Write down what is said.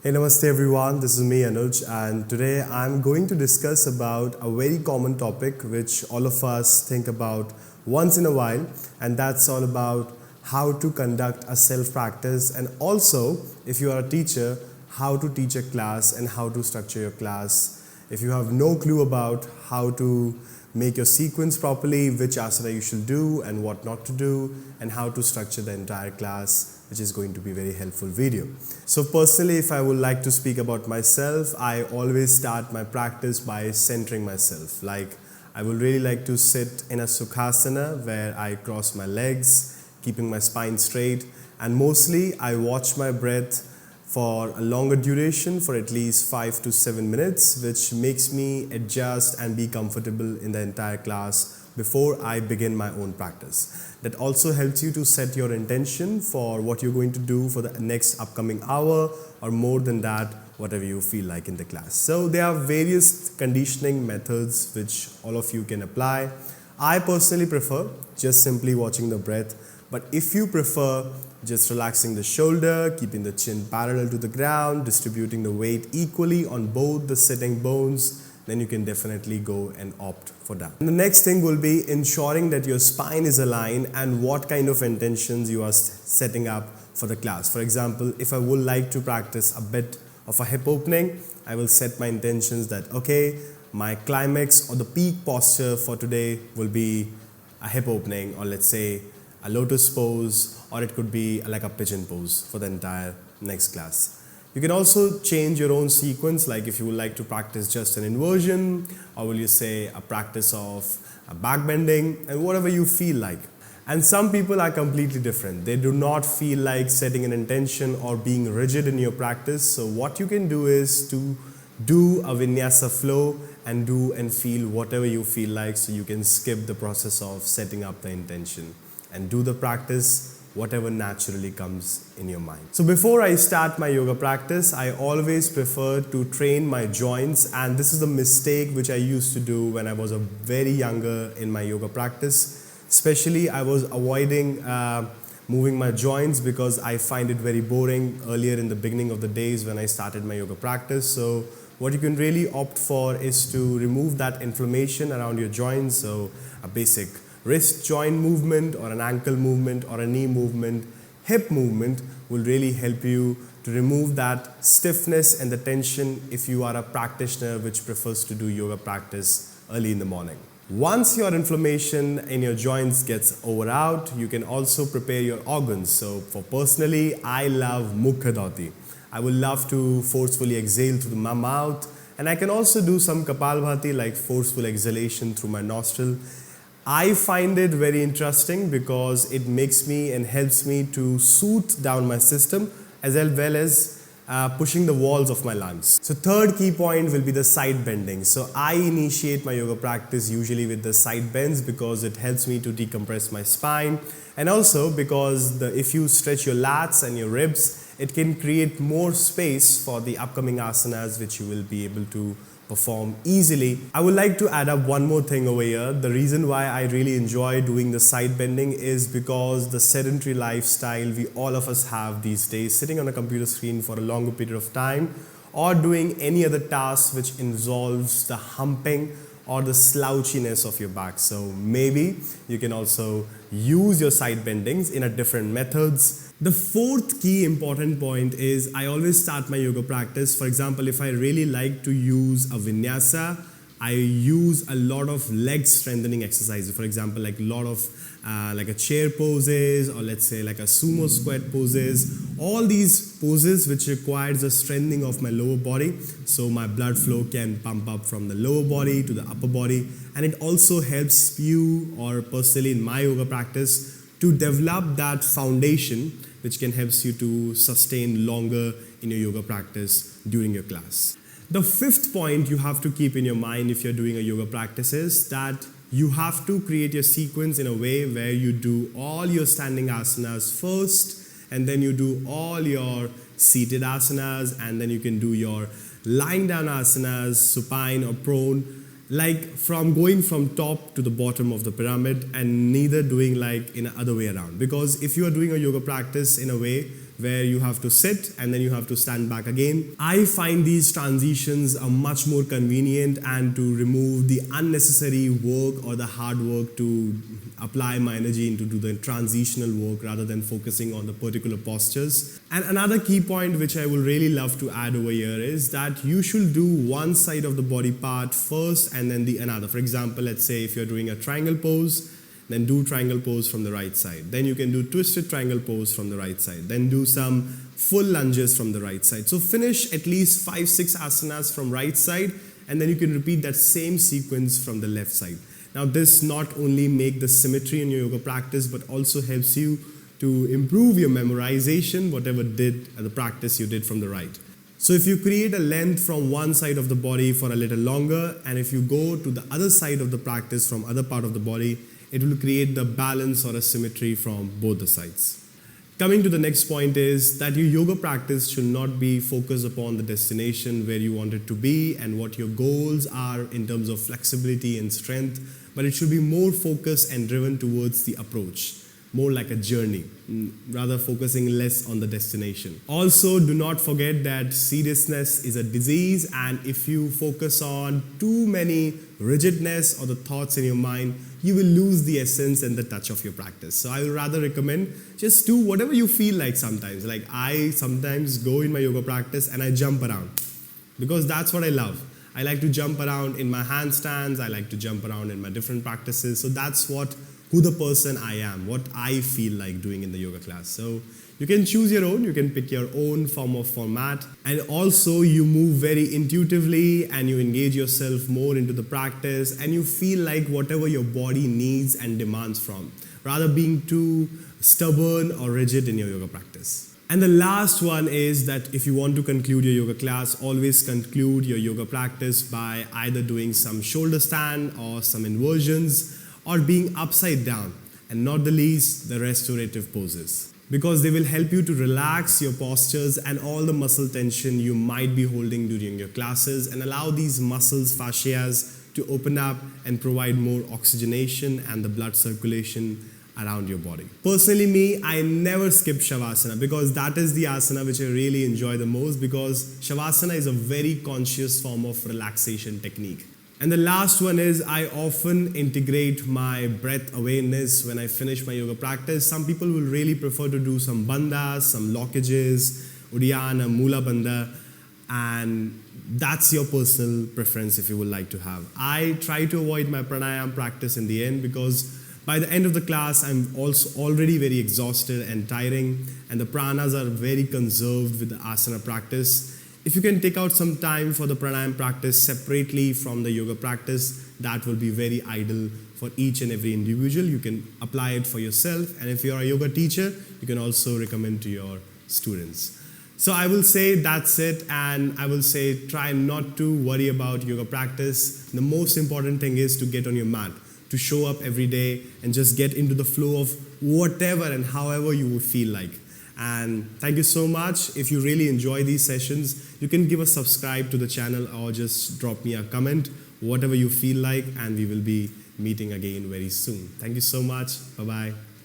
Hey, namaste everyone. This is me Anuj, and today I'm going to discuss about a very common topic which all of us think about once in a while, and that's all about how to conduct a self practice, and also if you are a teacher, how to teach a class and how to structure your class. If you have no clue about how to make your sequence properly, which asana you should do and what not to do, and how to structure the entire class, which is going to be a very helpful video. So personally, if I would like to speak about myself, I always start my practice by centering myself. Like, I would really like to sit in a sukhasana where I cross my legs, keeping my spine straight, and mostly I watch my breath for a longer duration, for at least 5 to 7 minutes, which makes me adjust and be comfortable in the entire class before I begin my own practice. That also helps you to set your intention for what you're going to do for the next upcoming hour, or more than that, whatever you feel like in the class. So there are various conditioning methods which all of you can apply. I personally prefer just simply watching the breath, but if you prefer just relaxing the shoulder, keeping the chin parallel to the ground, distributing the weight equally on both the sitting bones, then you can definitely go and opt for that. And the next thing will be ensuring that your spine is aligned and what kind of intentions you are setting up for the class. For example, if I would like to practice a bit of a hip opening, I will set my intentions that, okay, my climax or the peak posture for today will be a hip opening, or let's say a lotus pose, or it could be like a pigeon pose for the entire next class. You can also change your own sequence, like if you would like to practice just an inversion, or will you say a practice of a back bending, and whatever you feel like. And some people are completely different. They do not feel like setting an intention or being rigid in your practice. So what you can do is to do a vinyasa flow and do and feel whatever you feel like, so you can skip the process of setting up the intention and do the practice whatever naturally comes in your mind. So before I start my yoga practice, I always prefer to train my joints, and this is the mistake which I used to do when I was a very younger in my yoga practice. Especially I was avoiding moving my joints because I find it very boring earlier in the beginning of the days when I started my yoga practice. So what you can really opt for is to remove that inflammation around your joints. So a basic wrist joint movement, or an ankle movement, or a knee movement, hip movement will really help you to remove that stiffness and the tension if you are a practitioner which prefers to do yoga practice early in the morning. Once your inflammation in your joints gets over out, you can also prepare your organs. So for personally, I love Mukha Dhoti. I would love to forcefully exhale through my mouth, and I can also do some Kapalbhati, like forceful exhalation through my nostril. I find it very interesting because it makes me and helps me to soothe down my system, as well as pushing the walls of my lungs. So third key point will be the side bending. So I initiate my yoga practice usually with the side bends because it helps me to decompress my spine, and also because if you stretch your lats and your ribs, it can create more space for the upcoming asanas which you will be able to perform easily. I would like to add up one more thing over here. The reason why I really enjoy doing the side bending is because the sedentary lifestyle we all of us have these days, sitting on a computer screen for a longer period of time, or doing any other task which involves the humping or the slouchiness of your back. So maybe you can also use your side bendings in a different methods. The fourth key important point is I always start my yoga practice. For example, if I really like to use a vinyasa, I use a lot of leg strengthening exercises. For example, like a lot of like a chair poses, or let's say like a sumo squat poses. All these poses which requires a strengthening of my lower body, so my blood flow can pump up from the lower body to the upper body, and it also helps you, or personally in my yoga practice, to develop that foundation which can help you to sustain longer in your yoga practice during your class. The fifth point you have to keep in your mind if you're doing a yoga practice is that you have to create your sequence in a way where you do all your standing asanas first, and then you do all your seated asanas, and then you can do your lying down asanas, supine or prone, like from going from top to the bottom of the pyramid, and neither doing like in the other way around. Because if you are doing a yoga practice in a way where you have to sit and then you have to stand back again. I find these transitions are much more convenient and to remove the unnecessary work or the hard work to apply my energy into do the transitional work rather than focusing on the particular postures. And another key point which I would really love to add over here is that you should do one side of the body part first and then the another. For example, let's say if you're doing a triangle pose, then do triangle pose from the right side. Then you can do twisted triangle pose from the right side. Then do some full lunges from the right side. So finish at least 5-6 asanas from right side, and then you can repeat that same sequence from the left side. Now this not only make the symmetry in your yoga practice, but also helps you to improve your memorization, whatever the practice you did from the right. So if you create a length from one side of the body for a little longer, and if you go to the other side of the practice from other part of the body, it will create the balance or a symmetry from both the sides. Coming to the next point is that your yoga practice should not be focused upon the destination where you want it to be and what your goals are in terms of flexibility and strength, but it should be more focused and driven towards the approach, more like a journey, rather focusing less on the destination. Also, do not forget that seriousness is a disease, and if you focus on too many rigidness or the thoughts in your mind, you will lose the essence and the touch of your practice. So I would rather recommend just do whatever you feel like sometimes. Like I sometimes go in my yoga practice and I jump around because that's what I love. I like to jump around in my handstands, I like to jump around in my different practices. So that's who the person I am, what I feel like doing in the yoga class. So you can choose your own, you can pick your own form of format, and also you move very intuitively and you engage yourself more into the practice and you feel like whatever your body needs and demands from, rather being too stubborn or rigid in your yoga practice. And the last one is that if you want to conclude your yoga class, always conclude your yoga practice by either doing some shoulder stand or some inversions or being upside down, and not the least, the restorative poses, because they will help you to relax your postures and all the muscle tension you might be holding during your classes and allow these muscles, fascias, to open up and provide more oxygenation and the blood circulation around your body. Personally, me, I never skip Shavasana because that is the asana which I really enjoy the most, because Shavasana is a very conscious form of relaxation technique. And the last one is I often integrate my breath awareness when I finish my yoga practice. Some people will really prefer to do some bandhas, some lockages, Uddiyana, Mula Bandha, and that's your personal preference if you would like to have. I try to avoid my pranayama practice in the end because by the end of the class, I'm also already very exhausted and tiring, and the pranas are very conserved with the asana practice. If you can take out some time for the pranayama practice separately from the yoga practice, that will be very ideal for each and every individual. You can apply it for yourself, and if you're a yoga teacher, you can also recommend to your students. So I will say that's it, and I will say try not to worry about yoga practice. The most important thing is to get on your mat, to show up every day and just get into the flow of whatever and however you would feel like. And thank you so much. If you really enjoy these sessions, you can give a subscribe to the channel or just drop me a comment, whatever you feel like, and we will be meeting again very soon. Thank you so much. Bye-bye.